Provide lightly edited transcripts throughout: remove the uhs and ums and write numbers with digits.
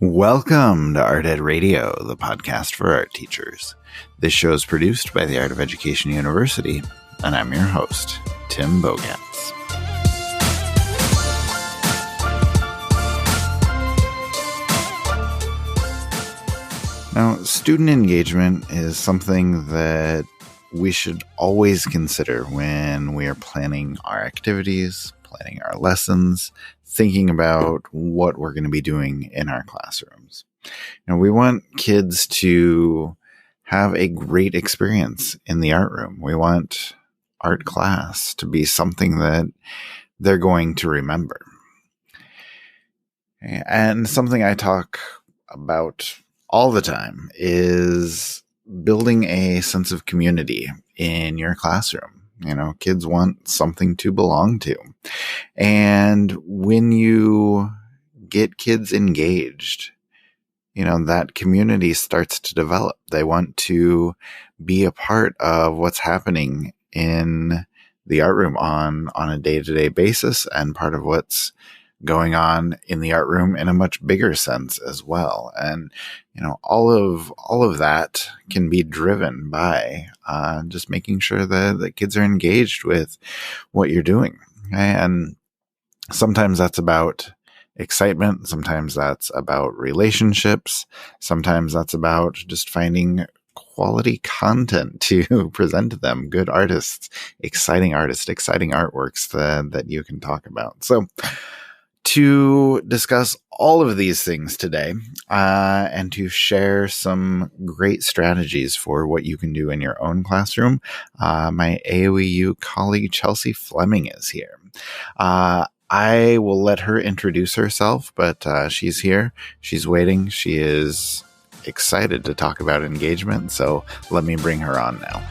Welcome to Art Ed Radio, the podcast for art teachers. This show is produced by the Art of Education University, and I'm your host, Tim Bogatz. Now, student engagement is something that we should always consider when we are planning our activities, planning our lessons, thinking about what we're going to be doing in our classrooms. And we want kids to have a great experience in the art room. We want art class to be something that they're going to remember. And something I talk about all the time is building a sense of community in your classroom. You know, kids want something to belong to. And when you get kids engaged, you know, that community starts to develop. They want to be a part of what's happening in the art room on a day-to-day basis, and part of what's going on in the art room in a much bigger sense as well. And, you know, all of that can be driven by just making sure that the kids are engaged with what you're doing. And sometimes that's about excitement. Sometimes that's about relationships. Sometimes that's about just finding quality content to present to them, good artists, exciting artworks that you can talk about. So, to discuss all of these things today and to share some great strategies for what you can do in your own classroom, my AOEU colleague Chelsea Fleming is here. I will let her introduce herself, but she's here. She's waiting. She is excited to talk about engagement, so let me bring her on now.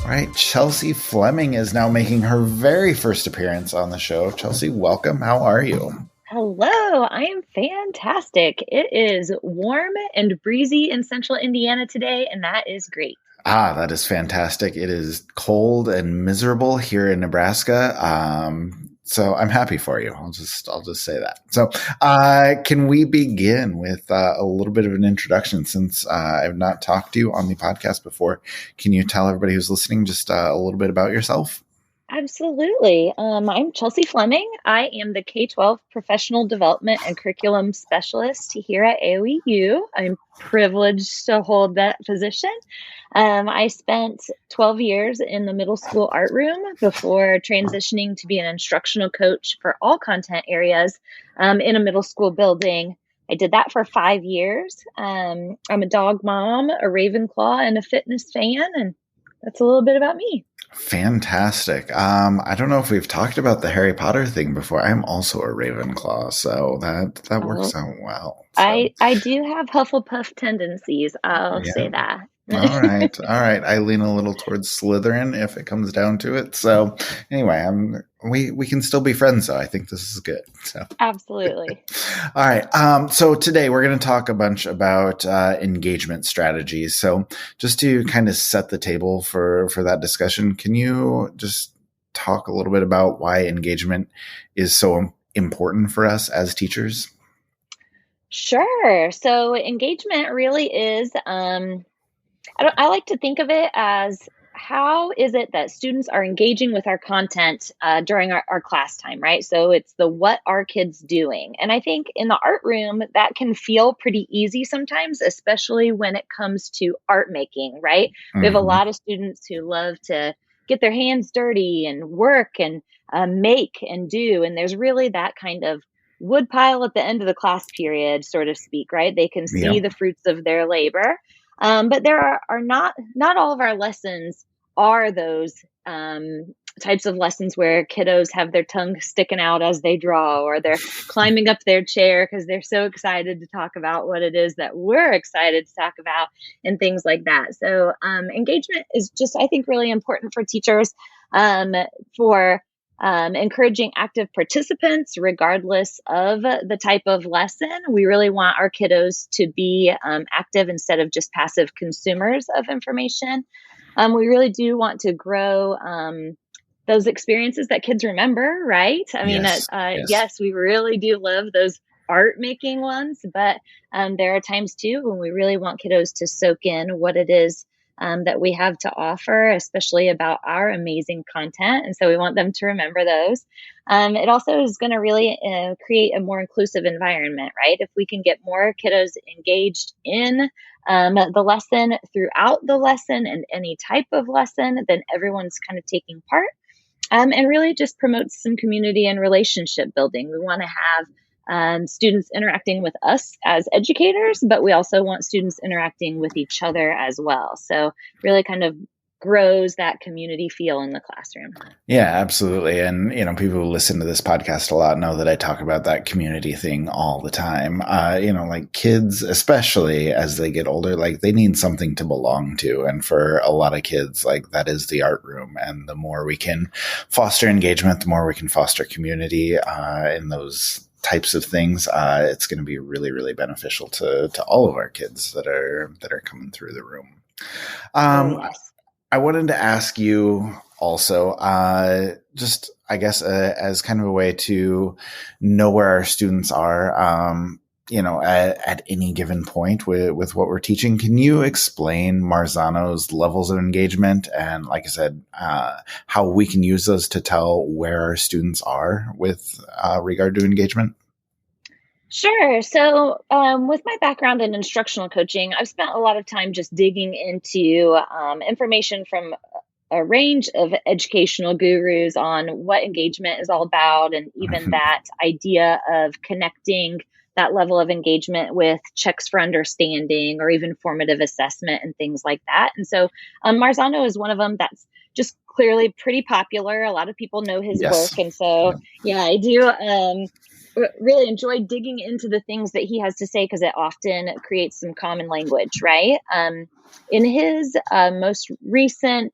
All right, Chelsea Fleming is now making her very first appearance on the show. Chelsea, welcome. How are you? Hello, I am fantastic. It is warm and breezy in central Indiana today, and that is great. That is fantastic. It is cold and miserable here in Nebraska. So I'm happy for you. I'll just say that. So, can we begin with a little bit of an introduction, since I've not talked to you on the podcast before? Can you tell everybody who's listening just a little bit about yourself? Absolutely. I'm Chelsea Fleming. I am the K-12 Professional Development and Curriculum Specialist here at AOEU. I'm privileged to hold that position. I spent 12 years in the middle school art room before transitioning to be an instructional coach for all content areas in a middle school building. I did that for 5 years. I'm a dog mom, a Ravenclaw, and a fitness fan, and that's a little bit about me. Fantastic. I don't know if we've talked about the Harry Potter thing before. I'm also a Ravenclaw, so that works out well. So. I do have Hufflepuff tendencies. I'll say that. All right. I lean a little towards Slytherin if it comes down to it. So anyway, we can still be friends, though. I think this is good. So. Absolutely. All right. So today we're going to talk a bunch about engagement strategies. So just to kind of set the table for that discussion, can you just talk a little bit about why engagement is so important for us as teachers? Sure. So engagement really is, I like to think of it as, how is it that students are engaging with our content during our class time, right? So it's what are kids doing? And I think in the art room, that can feel pretty easy sometimes, especially when it comes to art making, right? Mm-hmm. We have a lot of students who love to get their hands dirty and work and make and do. And there's really that kind of wood pile at the end of the class period, so to speak, right? They can see the fruits of their labor. But there are not all of our lessons are those types of lessons where kiddos have their tongue sticking out as they draw, or they're climbing up their chair because they're so excited to talk about what it is that we're excited to talk about, and things like that. So engagement is just, I think, really important for teachers for encouraging active participants regardless of the type of lesson. We really want our kiddos to be active instead of just passive consumers of information. We really do want to grow those experiences that kids remember, right? I mean, Yes. Yes. yes, we really do love those art making ones, but there are times too when we really want kiddos to soak in what it is that we have to offer, especially about our amazing content. And so we want them to remember those. It also is going to really create a more inclusive environment, right? If we can get more kiddos engaged in the lesson throughout the lesson and any type of lesson, then everyone's kind of taking part. And really just promotes some community and relationship building. We want to have students interacting with us as educators, but we also want students interacting with each other as well. So really kind of grows that community feel in the classroom. Yeah, absolutely. And, people who listen to this podcast a lot know that I talk about that community thing all the time. Like kids, especially as they get older, like they need something to belong to. And for a lot of kids, like that is the art room. And the more we can foster engagement, the more we can foster community in those types of things, it's going to be really, really beneficial to all of our kids that are coming through the room. Oh, yes. I wanted to ask you also, just I guess as kind of a way to know where our students are, at any given point with what we're teaching. Can you explain Marzano's levels of engagement and, like I said, how we can use those to tell where our students are with regard to engagement? Sure. So, with my background in instructional coaching, I've spent a lot of time just digging into information from a range of educational gurus on what engagement is all about, and even Mm-hmm. that idea of connecting that level of engagement with checks for understanding or even formative assessment and things like that. And so, Marzano is one of them that's just clearly pretty popular. A lot of people know his work. Yes. And so, yeah, I do. Really enjoy digging into the things that he has to say because it often creates some common language, right? In his most recent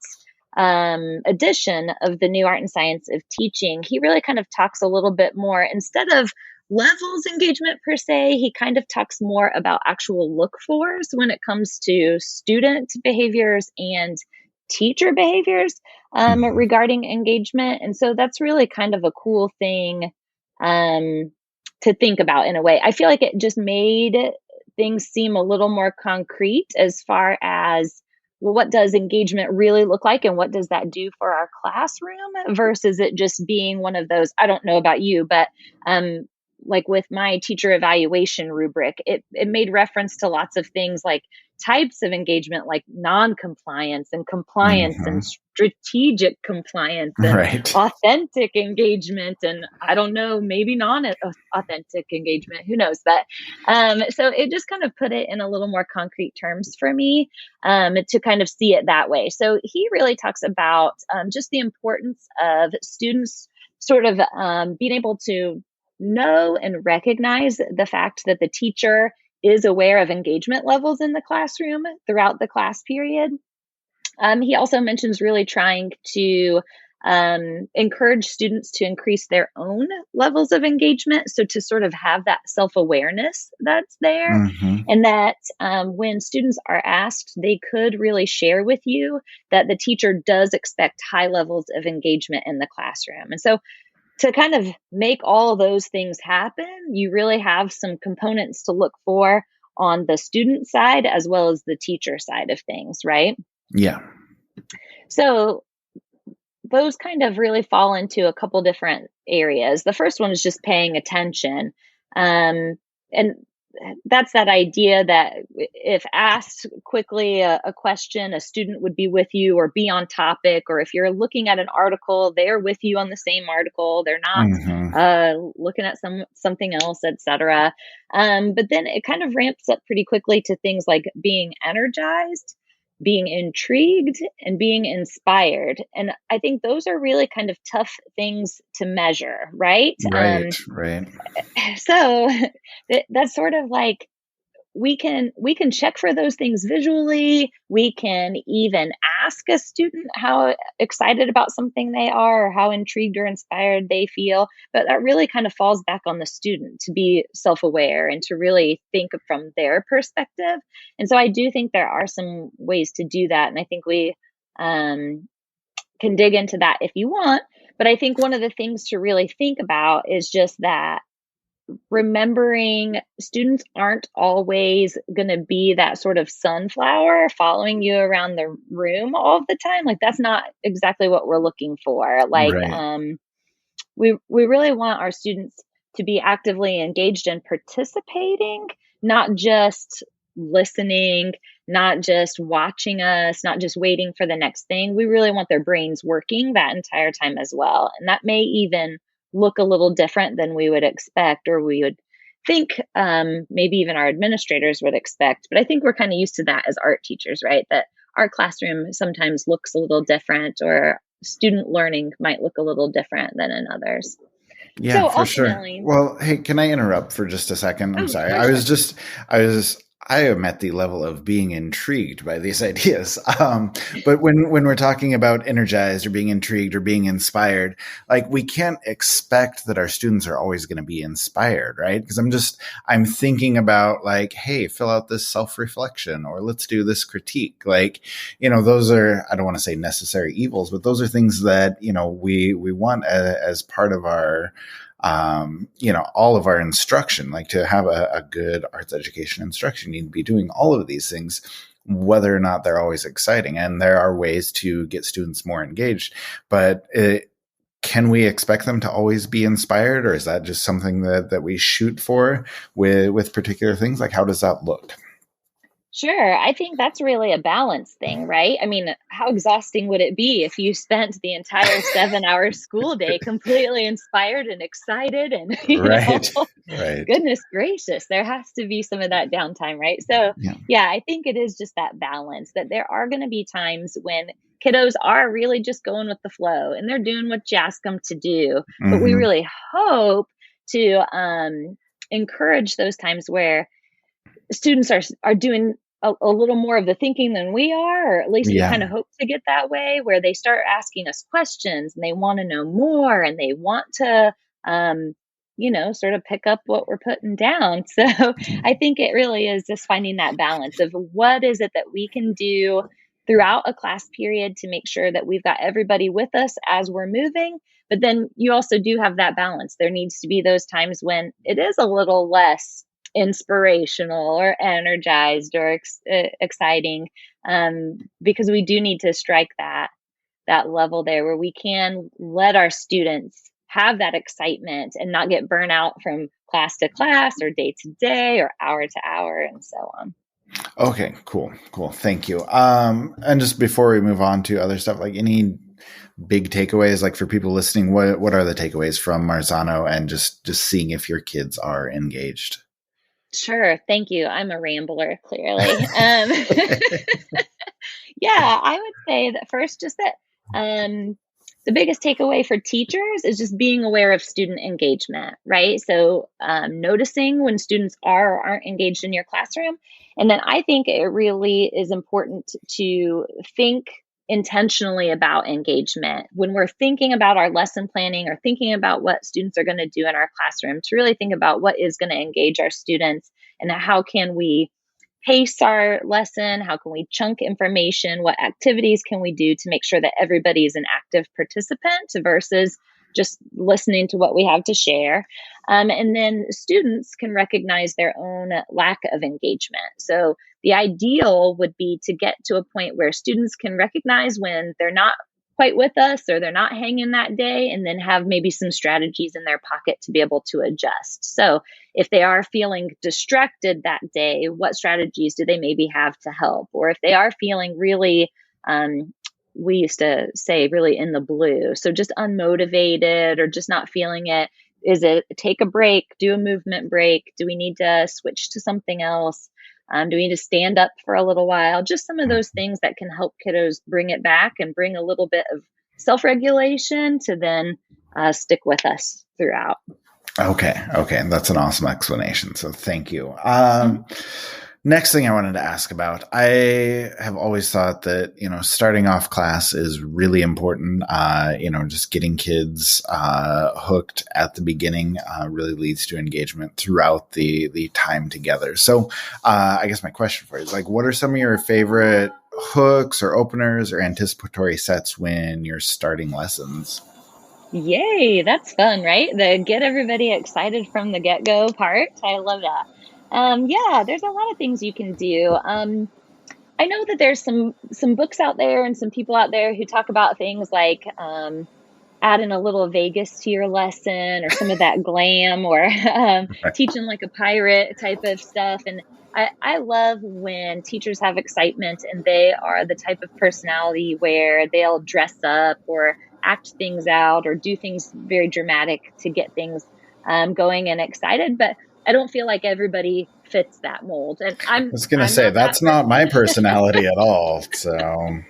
edition of the New Art and Science of Teaching, he really kind of talks a little bit more, instead of levels engagement per se, he kind of talks more about actual look fors when it comes to student behaviors and teacher behaviors Mm-hmm. regarding engagement. And so that's really kind of a cool thing um, to think about in a way. I feel like it just made things seem a little more concrete as far as, well, what does engagement really look like and what does that do for our classroom versus it just being one of those, I don't know about you, but like with my teacher evaluation rubric, it made reference to lots of things like types of engagement, like non-compliance and compliance Mm-hmm. and strategic compliance and Right. authentic engagement, and I don't know, maybe non-authentic engagement, who knows. But so it just kind of put it in a little more concrete terms for me, to kind of see it that way. So he really talks about just the importance of students sort of being able to know and recognize the fact that the teacher is aware of engagement levels in the classroom throughout the class period. He also mentions really trying to encourage students to increase their own levels of engagement. So, to sort of have that self awareness that's there, Mm-hmm. and that when students are asked, they could really share with you that the teacher does expect high levels of engagement in the classroom. And so, to kind of make all those things happen, you really have some components to look for on the student side as well as the teacher side of things, right? Yeah. So those kind of really fall into a couple different areas. The first one is just paying attention. And that's that idea that if asked quickly a question, a student would be with you or be on topic, or if you're looking at an article, they're with you on the same article. They're not Mm-hmm. looking at something else, etc. But then it kind of ramps up pretty quickly to things like being energized, being intrigued, and being inspired. And I think those are really kind of tough things to measure, right? Right. Right. So that's sort of like, we can check for those things visually. We can even ask a student how excited about something they are or how intrigued or inspired they feel, but that really kind of falls back on the student to be self-aware and to really think from their perspective. And so I do think there are some ways to do that, and I think we Um, can dig into that if you want. But I think one of the things to really think about is just that remembering students aren't always going to be that sort of sunflower following you around the room all the time. Like that's not exactly what we're looking for. Like Right. we really want our students to be actively engaged and participating, not just listening, not just watching us, not just waiting for the next thing. We really want their brains working that entire time as well. And that may even look a little different than we would expect or we would think maybe even our administrators would expect. But I think we're kind of used to that as art teachers, right? That our classroom sometimes looks a little different or student learning might look a little different than in others. Yeah, So for sure. ultimately, Well, hey, can I interrupt for just a second? I'm oh, sorry. for sure. I am at the level of being intrigued by these ideas. But when we're talking about energized or being intrigued or being inspired, like we can't expect that our students are always going to be inspired, right? Because I'm thinking about like, hey, fill out this self-reflection or let's do this critique. Like, those are, I don't want to say necessary evils, but those are things that, we want as part of our all of our instruction, like to have a good arts education instruction, you need to be doing all of these things, whether or not they're always exciting. And there are ways to get students more engaged, but can we expect them to always be inspired, or is that just something that we shoot for with particular things? Like, how does that look? Sure. I think that's really a balance thing, right? I mean, how exhausting would it be if you spent the entire 7 hour school day completely inspired and excited and, Right. Right. goodness gracious, there has to be some of that downtime, right? So, Yeah. yeah, I think it is just that balance that there are going to be times when kiddos are really just going with the flow and they're doing what you ask them to do. But we Mm-hmm. really hope to encourage those times where students are doing a little more of the thinking than we are, or at least we Yeah. kind of hope to get that way, where they start asking us questions and they want to know more and they want to, sort of pick up what we're putting down. So I think it really is just finding that balance of what is it that we can do throughout a class period to make sure that we've got everybody with us as we're moving. But then you also do have that balance. There needs to be those times when it is a little less inspirational or energized or exciting, because we do need to strike that level there where we can let our students have that excitement and not get burnt out from class to class or day to day or hour to hour and so on. Okay, cool. Thank you. And just before we move on to other stuff, like any big takeaways, like for people listening, what are the takeaways from Marzano and just seeing if your kids are engaged? Sure, thank you. I'm a rambler, clearly. Okay. Yeah, I would say that first, just that the biggest takeaway for teachers is just being aware of student engagement, right? So noticing when students are or aren't engaged in your classroom. And then I think it really is important to think intentionally about engagement when we're thinking about our lesson planning or thinking about what students are going to do in our classroom, to really think about what is going to engage our students and how can we pace our lesson? How can we chunk information? What activities can we do to make sure that everybody is an active participant versus just listening to what we have to share? And then students can recognize their own lack of engagement. So the ideal would be to get to a point where students can recognize when they're not quite with us or they're not hanging that day, and then have maybe some strategies in their pocket to be able to adjust. So if they are feeling distracted that day, what strategies do they maybe have to help? Or if they are feeling really, we used to say really in the blue, so just unmotivated or just not feeling it, is it take a break, do a movement break? Do we need to switch to something else? Do we need to stand up for a little while? Just some of those things that can help kiddos bring it back and bring a little bit of self-regulation to then stick with us throughout. Okay. That's an awesome explanation. So thank you. Next thing I wanted to ask about, I have always thought that, starting off class is really important. Just getting kids hooked at the beginning really leads to engagement throughout the time together. So I guess my question for you is, like, what are some of your favorite hooks or openers or anticipatory sets when you're starting lessons? Yay, that's fun, right? The get everybody excited from the get-go part. I love that. Yeah, there's a lot of things you can do. I know that there's some books out there and some people out there who talk about things like adding a little Vegas to your lesson or some of that glam or teaching like a pirate type of stuff. And I love when teachers have excitement and they are the type of personality where they'll dress up or act things out or do things very dramatic to get things going and excited. But I don't feel like everybody fits that mold. And I I'm was going to I'm say, not that that's not my person. personality at all. So,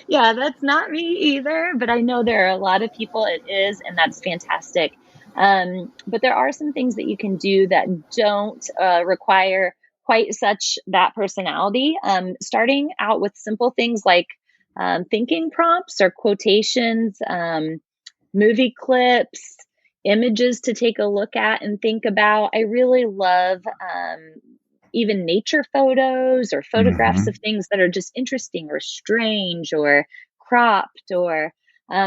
Yeah, that's not me either, but I know there are a lot of people it is, and that's fantastic. But there are some things that you can do that don't require quite such that personality. Starting out with simple things like thinking prompts or quotations, movie clips, images to take a look at and think about. I really love even nature photos or photographs of mhm. things that are just interesting or strange or cropped or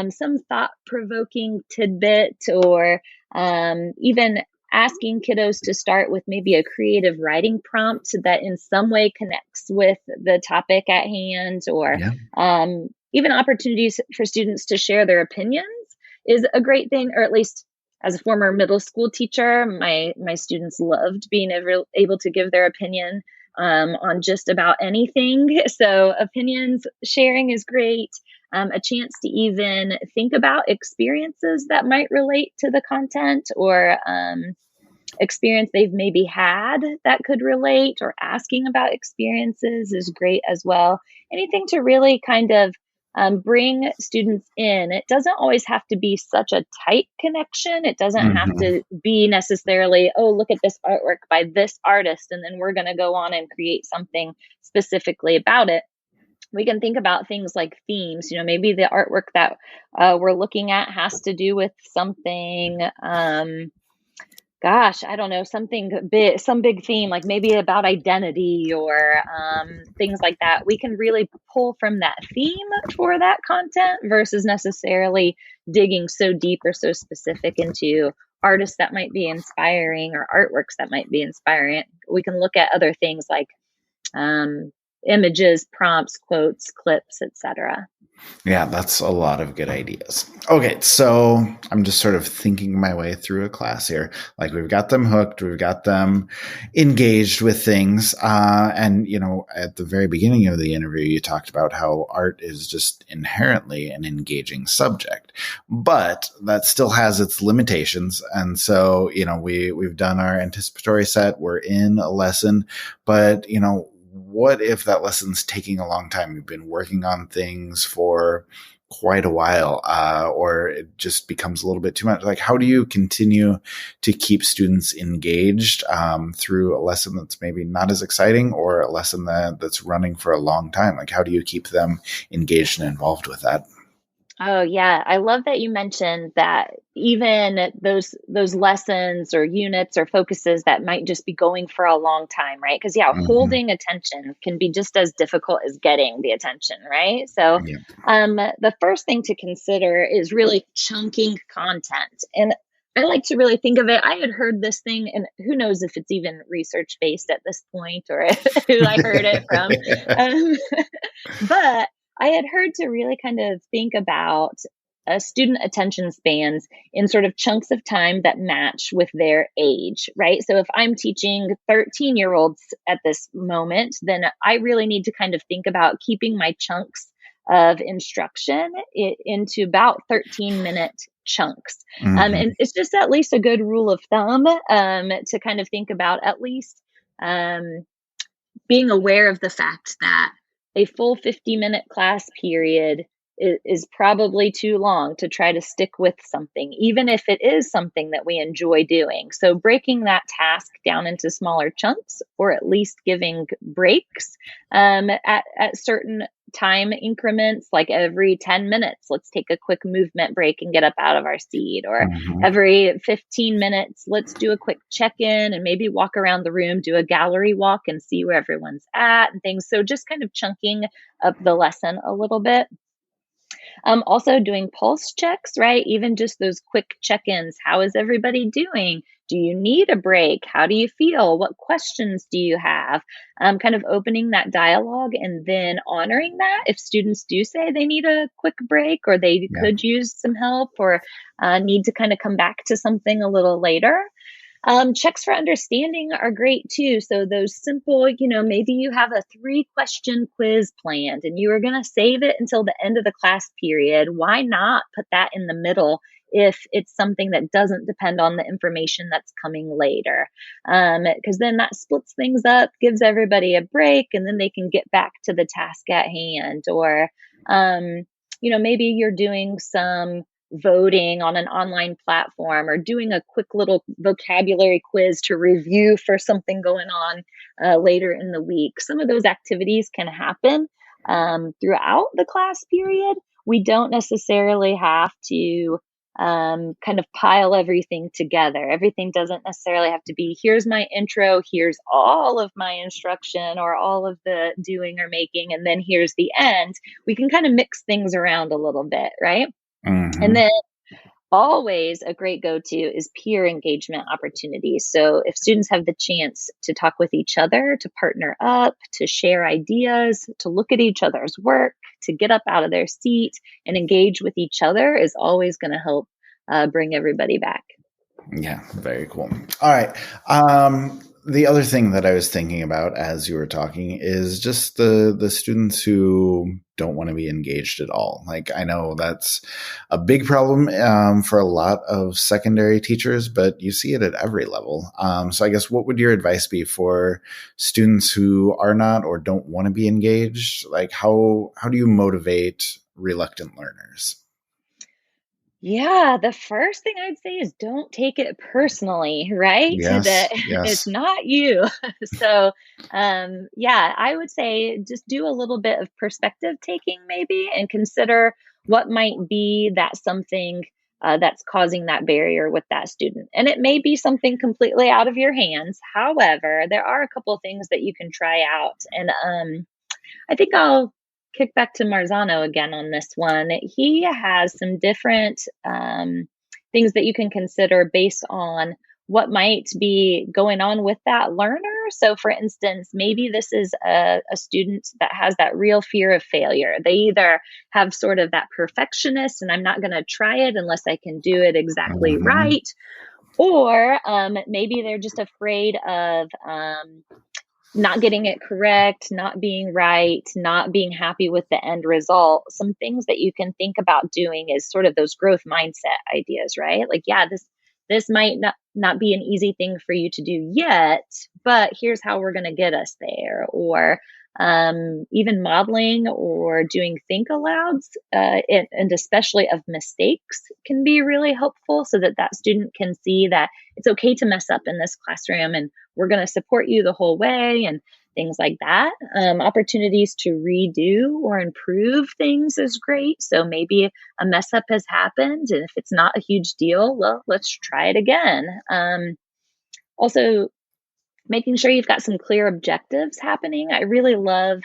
some thought provoking tidbit or even asking kiddos to start with maybe a creative writing prompt that in some way connects with the topic at hand or Yeah. even opportunities for students to share their opinions is a great thing, or at least as a former middle school teacher, my students loved being able to give their opinion on just about anything. So opinions sharing is great. A chance to even think about experiences that might relate to the content or experience they've maybe had that could relate, or asking about experiences is great as well. Anything to really kind of bring students in. It doesn't always have to be such a tight connection. It doesn't have Mhm. to be necessarily, oh, look at this artwork by this artist, and then we're going to go on and create something specifically about it. We can think about things like themes. Maybe the artwork that we're looking at has to do with something. Gosh, I don't know, something big, some big theme, like maybe about identity or things like that. We can really pull from that theme for that content versus necessarily digging so deep or so specific into artists that might be inspiring or artworks that might be inspiring. We can look at other things like um, images, prompts, quotes, clips, etc. Yeah, that's a lot of good ideas. Okay, so I'm just sort of thinking my way through a class here. Like we've got them hooked, we've got them engaged with things. And, at the very beginning of the interview, you talked about how art is just inherently an engaging subject, but that still has its limitations. And so, we've done our anticipatory set, we're in a lesson, but, what if that lesson's taking a long time? You've been working on things for quite a while, or it just becomes a little bit too much. Like, how do you continue to keep students engaged through a lesson that's maybe not as exciting or a lesson that's running for a long time? Like, how do you keep them engaged and involved with that? Oh yeah, I love that you mentioned that even those lessons or units or focuses that might just be going for a long time, right? Because yeah, Mm-hmm. holding attention can be just as difficult as getting the attention, right? So Yeah. the first thing to consider is really chunking content. And I like to really think of it. I had heard this thing, and who knows if it's even research based at this point or who I heard it from. Um, but I had heard to really kind of think about student attention spans in sort of chunks of time that match with their age, right? So if I'm teaching 13-year-olds at this moment, then I really need to kind of think about keeping my chunks of instruction into about 13-minute chunks. And Mm-hmm. it's just at least a good rule of thumb to kind of think about at least um, being aware of the fact that a full 50-minute class period is probably too long to try to stick with something, even if it is something that we enjoy doing. So, breaking that task down into smaller chunks, or at least giving breaks at certain time increments, like every 10 minutes, let's take a quick movement break and get up out of our seat, or Hmm. every 15 minutes, let's do a quick check-in and maybe walk around the room, do a gallery walk and see where everyone's at and things. So just kind of chunking up the lesson a little bit. Also doing pulse checks, right? Even just those quick check-ins. How is everybody doing? Do you need a break? How do you feel? What questions do you have? Kind of opening that dialogue and then honoring that. If students do say they need a quick break or they Yeah. could use some help or need to kind of come back to something a little later, checks for understanding are great too. So those simple, maybe you have a 3-question quiz planned and you are going to save it until the end of the class period. Why not put that in the middle if it's something that doesn't depend on the information that's coming later? Because then that splits things up, gives everybody a break, and then they can get back to the task at hand. Or, maybe you're doing some voting on an online platform or doing a quick little vocabulary quiz to review for something going on later in the week. Some of those activities can happen throughout the class period. We don't necessarily have to kind of pile everything together. Everything doesn't necessarily have to be, here's my intro, here's all of my instruction or all of the doing or making, and then here's the end. We can kind of mix things around a little bit, right? And Hmm. then always a great go-to is peer engagement opportunities. So if students have the chance to talk with each other, to partner up, to share ideas, to look at each other's work, to get up out of their seat and engage with each other is always going to help bring everybody back. Yeah, very cool. All right. The other thing that I was thinking about as you were talking is just the students who don't want to be engaged at all. Like, I know that's a big problem for a lot of secondary teachers, but you see it at every level. So I guess what would your advice be for students who are not or don't want to be engaged? Like, how do you motivate reluctant learners? Yeah, the first thing I'd say is don't take it personally, right? That Yes, it's yes. not you. So, yeah, I would say just do a little bit of perspective taking maybe and consider what might be that something that's causing that barrier with that student. And it may be something completely out of your hands. However, there are a couple of things that you can try out. And I think I'll kick back to Marzano again on this one. He has some different things that you can consider based on what might be going on with that learner. So, for instance, maybe this is a student that has that real fear of failure. They either have sort of that perfectionist, and I'm not going to try it unless I can do it exactly Hmm. right. Or maybe they're just afraid of not getting it correct, not being right, not being happy with the end result. Some things that you can think about doing is sort of those growth mindset ideas, right? Like, yeah, this might not be an easy thing for you to do yet, but here's how we're going to get us there. Or even modeling or doing think alouds, and especially of mistakes, can be really helpful so that that student can see that it's okay to mess up in this classroom and we're going to support you the whole way and things like that. Opportunities to redo or improve things is great. So maybe a mess up has happened, and if it's not a huge deal, well, let's try it again. Also, making sure you've got some clear objectives happening. I really love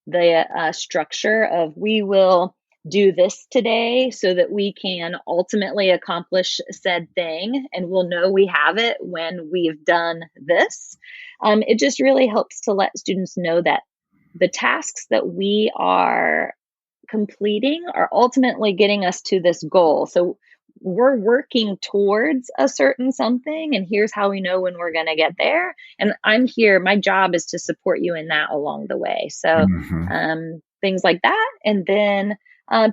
the structure of we will do this today so that we can ultimately accomplish said thing, and we'll know we have it when we've done this. It just really helps to let students know that the tasks that we are completing are ultimately getting us to this goal. So we're working towards a certain something, and here's how we know when we're going to get there. And I'm here. My job is to support you in that along the way. So Hmm. things like that. And then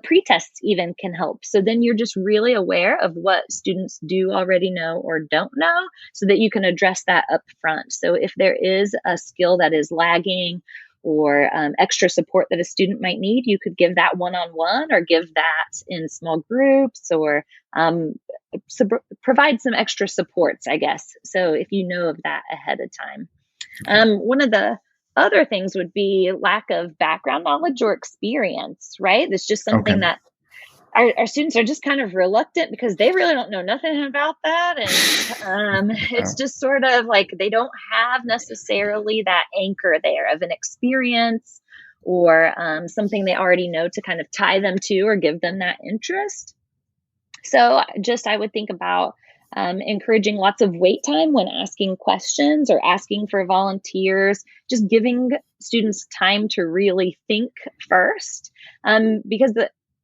pre-tests even can help. So then you're just really aware of what students do already know or don't know so that you can address that up front. So if there is a skill that is lagging or extra support that a student might need, you could give that one-on-one or give that in small groups or provide some extra supports, I guess. So if you know of that ahead of time. One of the other things would be lack of background knowledge or experience, right? That's just Okay. something that our students are just kind of reluctant because they really don't know nothing about that. And it's Oh, just sort of like they don't have necessarily that anchor there of an experience or something they already know to kind of tie them to or give them that interest. So just I would think about encouraging lots of wait time when asking questions or asking for volunteers, just giving students time to really think first, because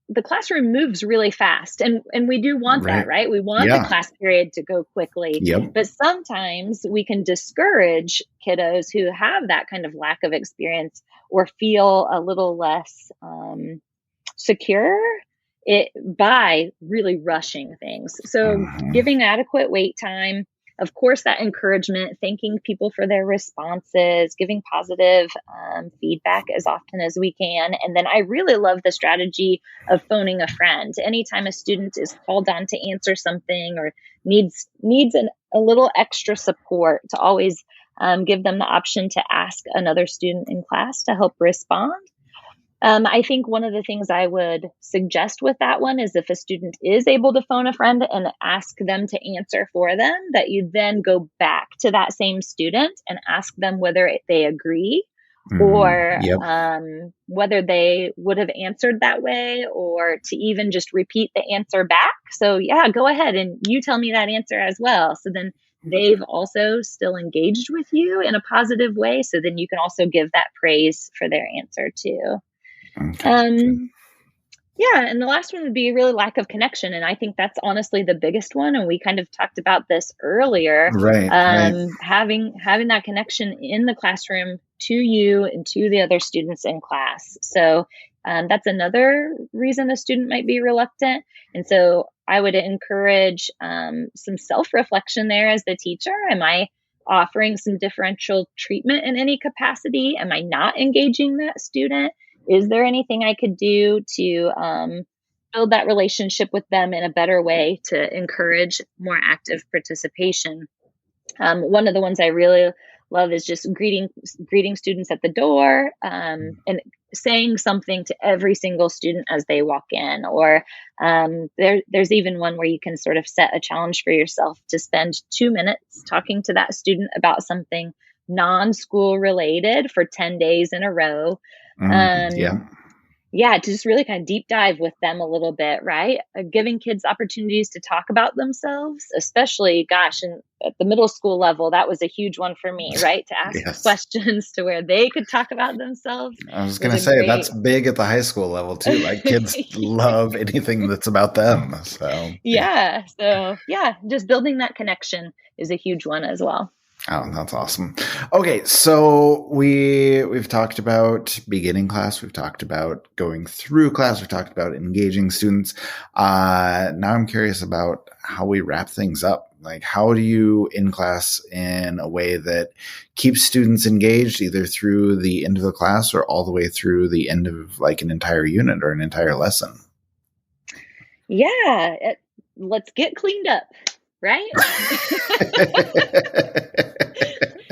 the classroom moves really fast, and we do want that, right. right? We want the Yeah. class period to go quickly, Yep. but sometimes we can discourage kiddos who have that kind of lack of experience or feel a little less secure it by really rushing things. So Hmm. giving adequate wait time, of course, that encouragement, thanking people for their responses, giving positive feedback as often as we can. And then I really love the strategy of phoning a friend. Anytime a student is called on to answer something or needs a little extra support, to always give them the option to ask another student in class to help respond. I think one of the things I would suggest with that one is if a student is able to phone a friend and ask them to answer for them, that you then go back to that same student and ask them whether they agree or Yep. whether they would have answered that way, or to even just repeat the answer back. So, yeah, go ahead and you tell me that answer as well. So then they've also still engaged with you in a positive way. So then you can also give that praise for their answer too. Okay. Um, yeah, and the last one would be really lack of connection, and I think that's honestly the biggest one. And we kind of talked about this earlier. Right. Right. Having that connection in the classroom to you and to the other students in class. So that's another reason a student might be reluctant. And so I would encourage some self-reflection there as the teacher. Am I offering some differential treatment in any capacity? Am I not engaging that student? Is there anything I could do to build that relationship with them in a better way to encourage more active participation? One of the ones I really love is just greeting students at the door, and saying something to every single student as they walk in. Or there's even one where you can sort of set a challenge for yourself to spend 2 minutes talking to that student about something non-school related for 10 days in a row. Yeah. Yeah, to just really kind of deep dive with them a little bit, right? Giving kids opportunities to talk about themselves, especially, gosh, and at the middle school level, that was a huge one for me, right? To ask Yes. questions to where they could talk about themselves I was was gonna a say that's great. big at the high school level too. Like kids love anything that's about them. So yeah. Yeah. So, yeah, just building that connection is a huge one as well. Oh, that's awesome. Okay, so we've talked about beginning class, we've talked about going through class, we've talked about engaging students. Now I'm curious about how we wrap things up. Like, how do you in class in a way that keeps students engaged either through the end of the class or all the way through the end of like an entire unit or an entire lesson? Yeah. Let's get cleaned up, right?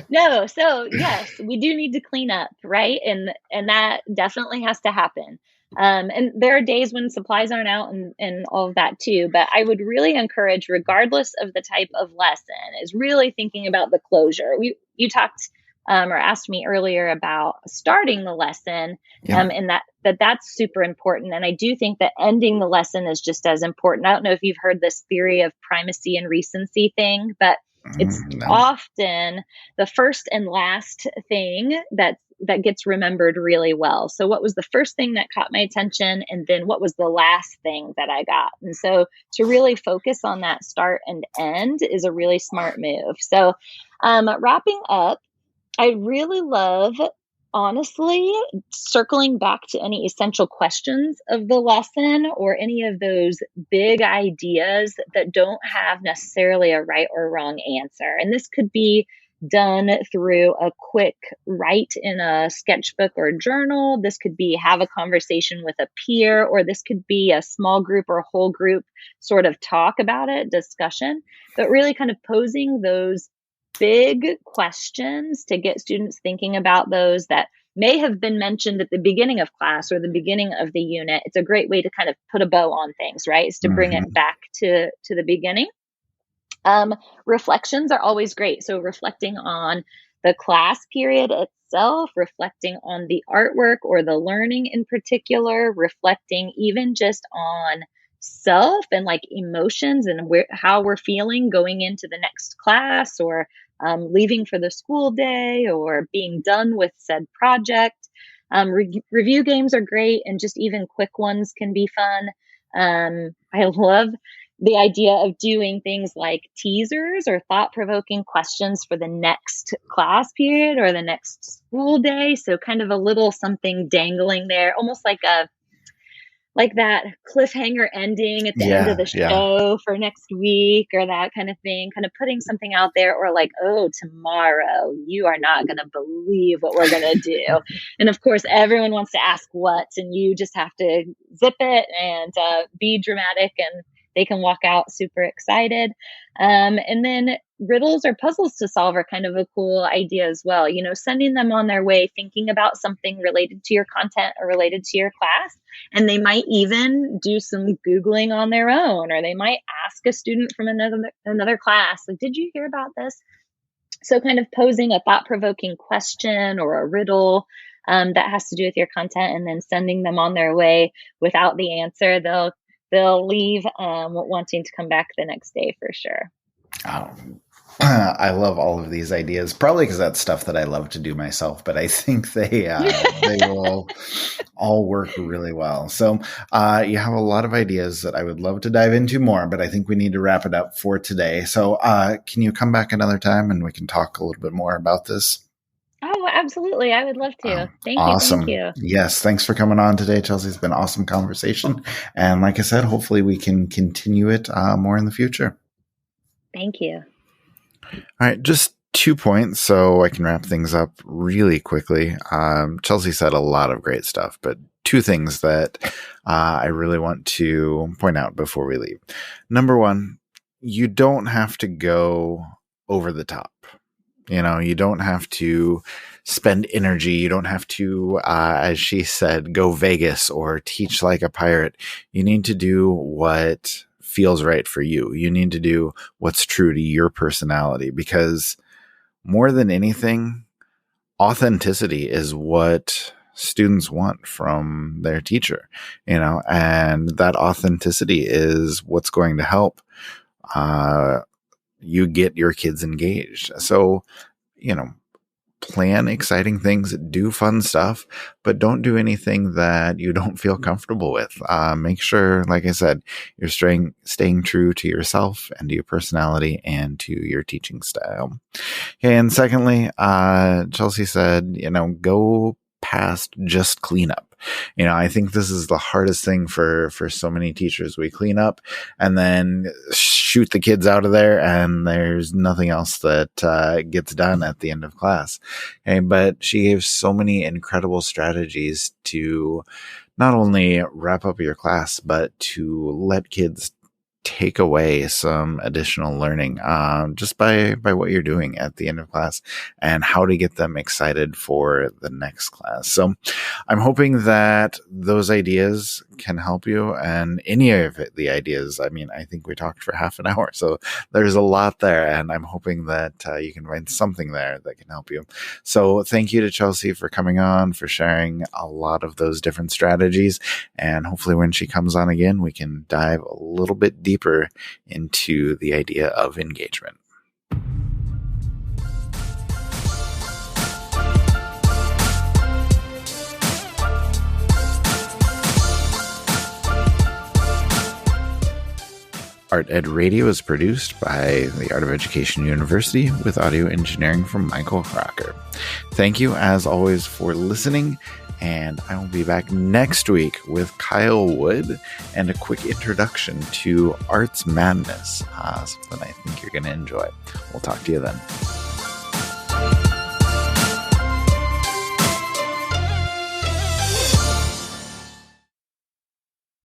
No, so yes, we do need to clean up, right? And that definitely has to happen. And there are days when supplies aren't out and all of that too. But I would really encourage, regardless of the type of lesson, is really thinking about the closure. You talked or asked me earlier about starting the lesson, Yeah. and that's super important. And I do think that ending the lesson is just as important. I don't know if you've heard this theory of primacy and recency thing, but it's No. often the first and last thing that gets remembered really well. So what was the first thing that caught my attention, and then what was the last thing that I got? And so to really focus on that start and end is a really smart move. So wrapping up, I really love, honestly, circling back to any essential questions of the lesson or any of those big ideas that don't have necessarily a right or wrong answer. And this could be done through a quick write in a sketchbook or journal. This could be have a conversation with a peer, or this could be a small group or whole group sort of talk about it, discussion, but really kind of posing those big questions to get students thinking about those that may have been mentioned at the beginning of class or the beginning of the unit. It's a great way to kind of put a bow on things, right? Is to bring it Mm-hmm. back to the beginning. Reflections are always great. So reflecting on the class period itself, reflecting on the artwork or the learning in particular, reflecting even just on self and like emotions and how we're feeling going into the next class, or leaving for the school day, or being done with said project. Review games are great, and just even quick ones can be fun. I love the idea of doing things like teasers or thought-provoking questions for the next class period or the next school day. So kind of a little something dangling there, almost like that cliffhanger ending at the end of Yeah, the yeah. show for next week, or that kind of thing, kind of putting something out there, or like, oh, tomorrow you are not going to believe what we're going to do. And of course, everyone wants to ask what, and you just have to zip it and be dramatic, and they can walk out super excited. And then riddles or puzzles to solve are kind of a cool idea as well. You know, sending them on their way, thinking about something related to your content or related to your class. And they might even do some Googling on their own, or they might ask a student from another class, like, did you hear about this? So kind of posing a thought-provoking question or a riddle that has to do with your content, and then sending them on their way without the answer. They'll leave wanting to come back the next day for sure. Oh, I love all of these ideas, probably because that's stuff that I love to do myself, but I think they will all work really well. So you have a lot of ideas that I would love to dive into more, but I think we need to wrap it up for today. So can you come back another time and we can talk a little bit more about this? Oh, absolutely. I would love to. Thank you. Awesome. Thank you. Yes. Thanks for coming on today, Chelsea. It's been an awesome conversation. And like I said, hopefully we can continue it more in the future. Thank you. All right. Just 2 points so I can wrap things up really quickly. Chelsea said a lot of great stuff, but 2 things that I really want to point out before we leave. Number 1, you don't have to go over the top. You know, you don't have to spend energy. You don't have to, as she said, go Vegas or teach like a pirate. You need to do what feels right for you. You need to do what's true to your personality, because more than anything, authenticity is what students want from their teacher, you know, and that authenticity is what's going to help you get your kids engaged. So, you know, plan exciting things, do fun stuff, but don't do anything that you don't feel comfortable with. Make sure, like I said, you're staying true to yourself and to your personality and to your teaching style. And secondly, Chelsea said, you know, go past just cleanup. You know, I think this is the hardest thing for so many teachers. We clean up and then shoot the kids out of there, and there's nothing else that gets done at the end of class. Okay, but she gave so many incredible strategies to not only wrap up your class, but to let kids take away some additional learning just by what you're doing at the end of class, and how to get them excited for the next class. So I'm hoping that those ideas can help you, and any of the ideas. I mean, I think we talked for half an hour, so there's a lot there, and I'm hoping that you can find something there that can help you. So thank you to Chelsea for coming on, for sharing a lot of those different strategies, and hopefully when she comes on again, we can dive a little bit deeper into the idea of engagement. Art Ed Radio is produced by the Art of Education University with audio engineering from Michael Crocker. Thank you, as always, for listening, and I will be back next week with Kyle Wood and a quick introduction to Arts Madness, something I think you're going to enjoy. We'll talk to you then.